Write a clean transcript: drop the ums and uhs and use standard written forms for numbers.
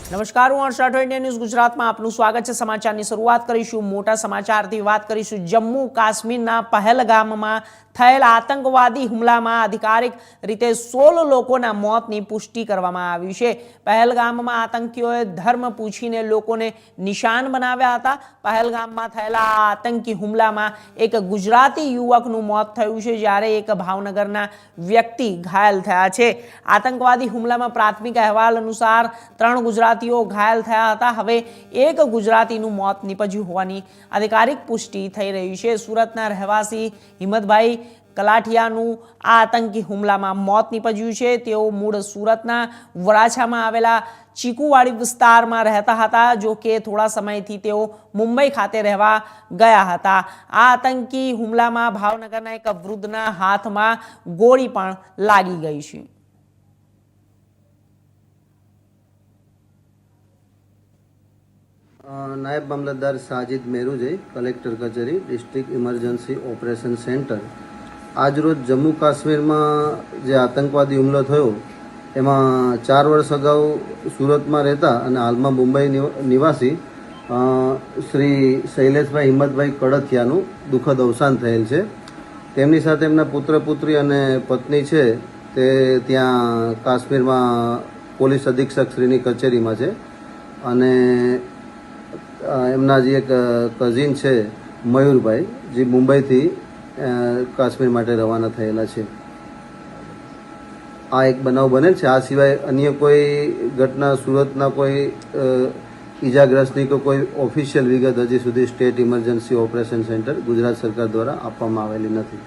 નમસ્કાર, હું હર્ષ Rathod, India news ગુજરાતમાં આપનું સ્વાગત છે। સમાચારની શરૂઆત કરીશું મોટા સમાચારથી। વાત કરીશું જમ્મુ કાશ્મીરના પહેલગામમાં થયેલા આતંકવાદી હુમલામાં આધિકારિક રીતે 16 લોકોના મોતની પુષ્ટિ કરવામાં આવી છે। પહેલગામમાં આતંકીઓએ ધર્મ પૂછીને લોકોને નિશાન બનાવ્યા હતા। પહેલગામમાં થયેલા આતંકી હુમલામાં એક ગુજરાતી યુવકનું મોત થયું છે, જ્યારે એક ભાવનગરના વ્યક્તિ ઘાયલ થયા છે। આતંકવાદી હુમલામાં પ્રાથમિક અહેવાલ અનુસાર 3 ગુજરાતીઓ ઘાયલ થયા હતા। હવે એક ગુજરાતીનું મોત નીપજ્યું હોવાની આધિકારિક પુષ્ટિ થઈ રહી છે। સુરતના રહેવાસી હિંમતભાઈ કલાઠિયાનું આ આતંકી હુમલામાં મોત નીપજ્યું છે। તેઓ મૂળ સુરતના વરાછામાં આવેલા ચીકુવાડી વિસ્તારમાં રહેતા હતા, જો કે થોડા સમયથી તેઓ મુંબઈ ખાતે રહેવા ગયા હતા। આ આતંકી હુમલામાં ભાવનગરના એક વૃદ્ધના હાથમાં ગોળી પણ લાગી ગઈ છે। નાયબ મામલતદાર સાજિદ મેરુજઈ, કલેક્ટર કચેરી, ડિસ્ટ્રિક્ટ ઇમરજન્સી ઓપરેશન સેન્ટર। આજરોજ જમ્મુ કાશ્મીરમાં જે આતંકવાદી હુમલો થયો એમાં 4 વર્ષ અગાઉ સુરતમાં રહેતા અને હાલમાં મુંબઈ નિવાસી શ્રી શૈલેષભાઈ હિંમતભાઈ કડથિયાનું દુઃખદ અવસાન થયેલ છે। તેમની સાથે એમના પુત્ર પુત્રી અને પત્ની છે તે ત્યાં કાશ્મીરમાં પોલીસ અધિક્ષક શ્રીની કચેરીમાં છે અને એમના જે એક કઝિન છે મયુરભાઈ, જે મુંબઈથી કાશ્મીર માટે રવાના થયેલા છે। આ એક બનાવ બનેલ છે। આ સિવાય અન્ય કોઈ ઘટના સુરતના કોઈ ઈજાગ્રસ્તની કોઈ ઓફિશિયલ વિગત હજી સુધી state emergency operation centre Gujarat સરકાર દ્વારા આપવામાં આવેલી નથી।